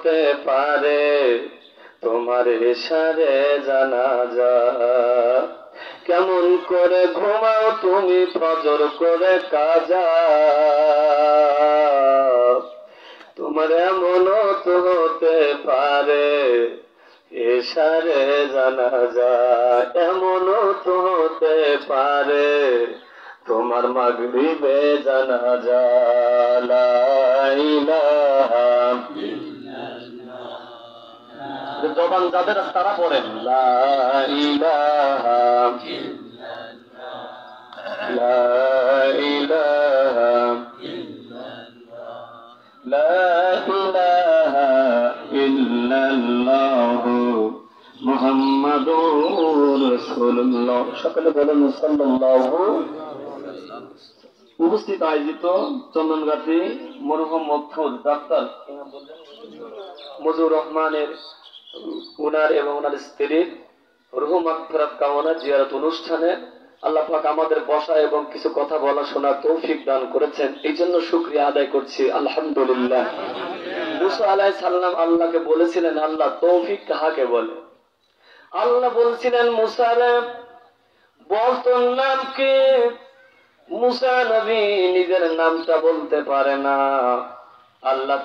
হতে পারে তোমার ইশারে জানাজা। কেমন করে ঘুমাও তুমি ফজর করে কাজা, তোমার এমনও তো হতে পারে ইশারে জানাজা। এমনও তো হতে পারে তোমার মাগরিবে জানাজা। লা ইলাহা জবান যাদের তারা পড়েন লা ইলাহা লা ইলাহা লা ইলাহা ইল্লাল্লাহু মুহাম্মাদুর রাসূলুল্লাহ। সকলে বলেন সাল্লাল্লাহু। উপস্থিত আয়োজিত চন্দনগাতি মরহুম মকফুল ডাক্তার মজিবুর রহমানের উনার এবং ওনার স্ত্রীর রুহ মাগফিরাত কামনা জিয়ারত অনুষ্ঠানে আল্লাহ পাক আমাদের বসা এবং কিছু কথা বলা শোনার তৌফিক দান করেছেন, এই জন্য শুকরিয়া আদায় করছি আলহামদুলিল্লাহ। মুসা আলাইহিস সালাম আল্লাহকে বলেছিলেন, আল্লাহ তৌফিক কাহাকে বলে? আল্লাহ বলছিলেন মুসারে বল তোর নাম কি? মুসা নবী নিজের নামটা বলতে পারে না। আল্লাহ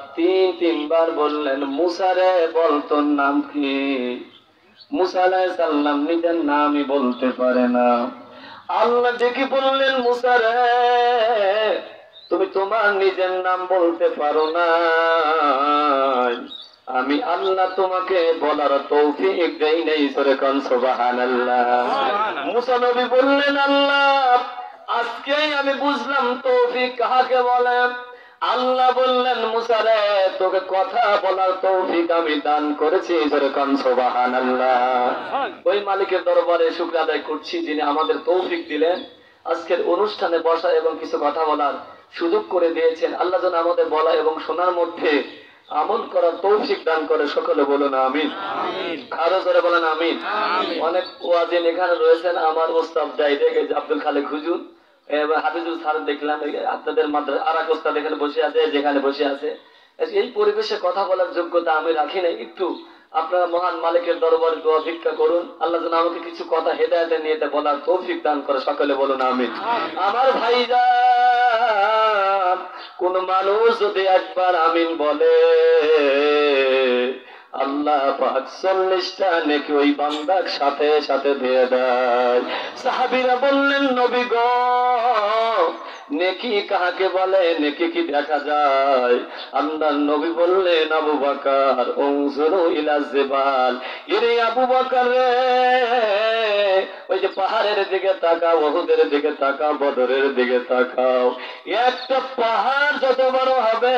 তিনবার বললেন মুসারে বল তোর নাম কি? মুসা আলাইহিস সালাম নিজের নামই বলতে পারে না। আল্লাহ ডেকে বললেন মুসারে তুমি তোমার নিজের নাম বলতে পারো না, আমি আল্লাহ তোমাকে বলার তৌফিক দেই নাই। সরে কোন সুবহানাল্লাহ। মুসা নবী বললেন আল্লাহ আজকেই আমি বুঝলাম তৌফিক কাহাকে বলে। আল্লাহ বললেন মুসা রে তোকে কথা বলার তৌফিক আমি দান করেছি। জোরে কোন সুবহানাল্লাহ। ওই মালিকের দরবারে শুকর আদায় করছি যিনি আমাদের তৌফিক দিলেন আজকের অনুষ্ঠানে বসা এবং কিছু কথা বলার সুযোগ করে দিয়েছেন। আল্লাহ যেন আমাদের বলা এবং শোনার মধ্যে আমল করার তৌফিক দান করে। সকলে বলুন আমিন। আরো জোরে বলেন আমিন। অনেক ওয়াজিন এখানে রয়েছেন, আমার ওস্তাদ ডাইরেক্ট আব্দুল খালেক হুজুর, হাফিজুল স্যার দেখলাম, আপনাদের মাদ্রাসা আর এক ওস্তাদ এখানে বসে আছে, যেখানে বসে আছে। এই পরিবেশে কথা বলার যোগ্যতা আমি রাখি নাই। একটু আপনারা মহান মালিকের দরবারে দোয়া ভিক্ষা করুন, আল্লাহ যেন আমাকে কিছু কথা হেদায়েতের নিয়তে বলার তৌফিক দান করে। সকলে বলুন আমিন। আমার ভাইজান কোন মানুষ যদি একবার আমিন বলে আল্লাহ পাক 40টা নেকি ওই বান্দার সাথে সাথে দিয়ে দেয়। সাহাবীরা বললেন নবী গো নেকি কাহাকে বলে? নেকি কি দেখা যায়? আল্লাহর নবী বললেন আবু বকর উনজুরু ইলা জিবাল, ইরে আবু বকর রে ওই যে পাহাড়ের দিকে তাকাও, উহুদের দিকে তাকাও, বদরের দিকে তাকাও। একটা পাহাড় যত বড় হবে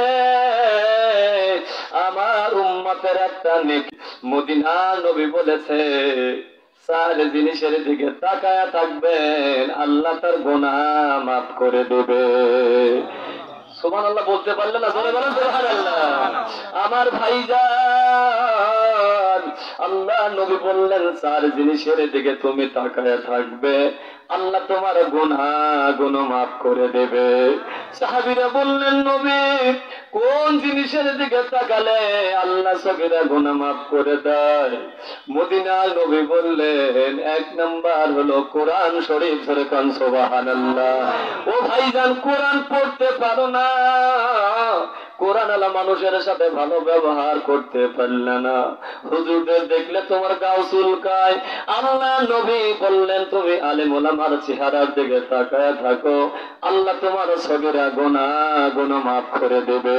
আমার উম্মতের একটা নেকি। মদিনা নবী বলেছে 4 জিনিসের দিকে তাকায়া থাকবেন আল্লাহ তার গুনাহ মাফ করে দেবে। সুবহানাল্লাহ বলতে পারলে না? জোরে বলেন সুবহানাল্লাহ। আমার ভাইজান আল্লাহ নবী বললেন 4 জিনিসের দিকে তুমি তাকায়া থাকবে আল্লাহ তোমার গুনাহ মাফ করে দেবে। সাহাবীরা বললেন নবী কোন জিনিসের দিকে তাকালে আল্লাহ সগীরা গুনাহ মাফ করে দেয়? মদিনার নবী বললেন 1 নাম্বার হলো কোরআন শরীফ। জোরে কোন সুবহানাল্লাহ। ও ভাইজান কোরআন পড়তে পারো না, কোরআন আলা মানুষের সাথে ভালো ব্যবহার করতে পারলে না, হুজুরদের দেখলে তোমার গাও চুলকায়। আল্লাহ নবী বললেন তুমি আলেম ওলামার চেহারার দিকে তাকায় থাকো আল্লাহ তোমার সগীরা গুনাহ মাফ করে দেবে।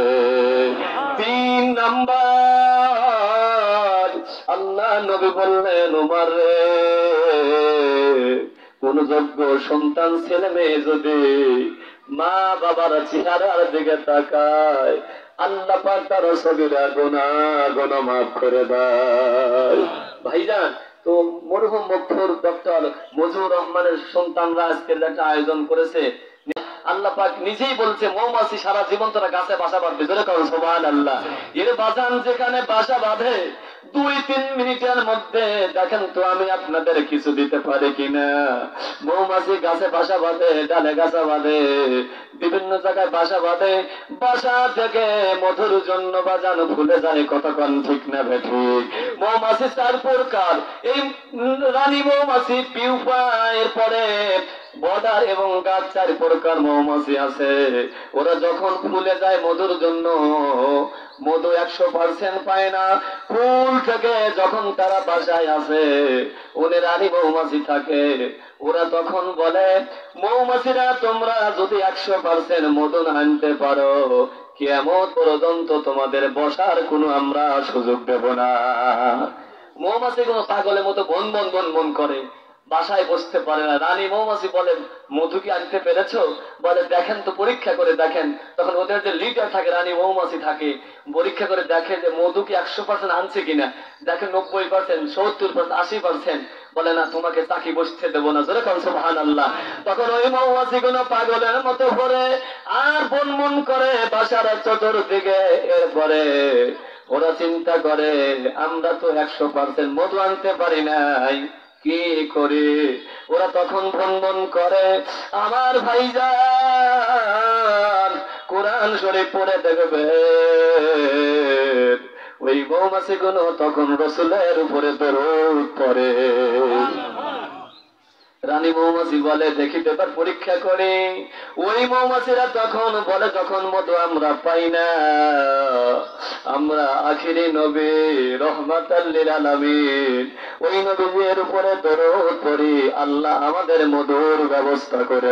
3 নাম্বার আল্লাহ নবী বললেন উমর রে কোন যোগ্য সন্তান ছেলে মেয়ে যদি মা বাবার চেহারার দিকে তাকায় আল্লাহ পাক তার সগীরা গুনাহ মাফ করে দেয়। ভাইজান তো মরহুম মকফুর ডক্টর মজিবুর রহমানের সন্তানরা আজকে একটা আয়োজন করেছে। আল্লাহ পাক নিজেই বলছে মৌমাছি সারা জীবন তোরা গাছে বাসা বাঁধবে। জোরে কারণ সুবহানাল্লাহ। এর বাজান যেখানে বাসা বাঁধে 2-3 মিনিটের মধ্যে দেখেন তো আমি আপনাদের কিছু দিতে পারি কিনা। মৌমাছি গাছে বাসা বাঁধে, ডালে গাছা বাঁধে, বিভিন্ন জায়গায় বাসা বাঁধে, বাসা থেকে মধুর জন্য বাজানো ফুলে যায়, কতক্ষণ ঠিক না ঠিক। মৌমাছি 4 প্রকার। এই রানী মৌমাছি, পিউপা, এরপরে বর্ডার এবং গাছ, 4 প্রকার মৌমাছি আছে। ওরা যখন ফুলে যায় মধুর জন্য, মধু 100% পায় না। ফুল থেকে যখন তারা বাসায় আসে, ওনে রানী মৌমাছি থাকে, ওরা তখন বলে, মৌমাছিরা তোমরা যদি 100% মধু না আনতে পারো, কিয়ামত পর্যন্ত তোমাদের বসার কোনো আমরা সুযোগ দেব না। মৌমাছি কোনো পাগলের মতো বন বন বন বন করে, বাসায় বসতে পারে না। রানী মৌমাছি বলে, মধু কি আনতে পেরেছো? বলে, দেখেন তো, পরীক্ষা করে দেখেন। তখন ওদের যে লিডার থাকে, রানী মৌমাছি থাকে, পরীক্ষা করে দেখে যে মধু কি 100% আনছে কিনা। দেখে 90%, 70%, 80%। বলে, না, তোমাকে চাকি বসতে দেবো না। জোরে কোন সুবহানাল্লাহ। তখন ওই মৌমাছি কোনো পাগলের মতো করে আর বন মন করে বাসার চতুর্দিকে। এরপরে ওরা চিন্তা করে, আমরা তো 100% মধু আনতে পারি নাই, কি করে? ওরা তখন ভ্রমণ করে, আমার ভাইজান কোরআন শরীফ পড়ে দেখবে, ওই মৌমাছি গুলো তখন রসুলের উপরে দরুদ পড়ে। রানী মৌমাছি বলে, দেখি তো এবার পরীক্ষা করে। ওই মৌমাছিরা তখন বলে, যখন মধু আমরা পাই না, আমরা আখিরি নবী রহমাতাল লিল আলামিন, ওই নবীর উপরে দরুদ পড়ি, আল্লাহ আমাদের মধুর ব্যবস্থা করে।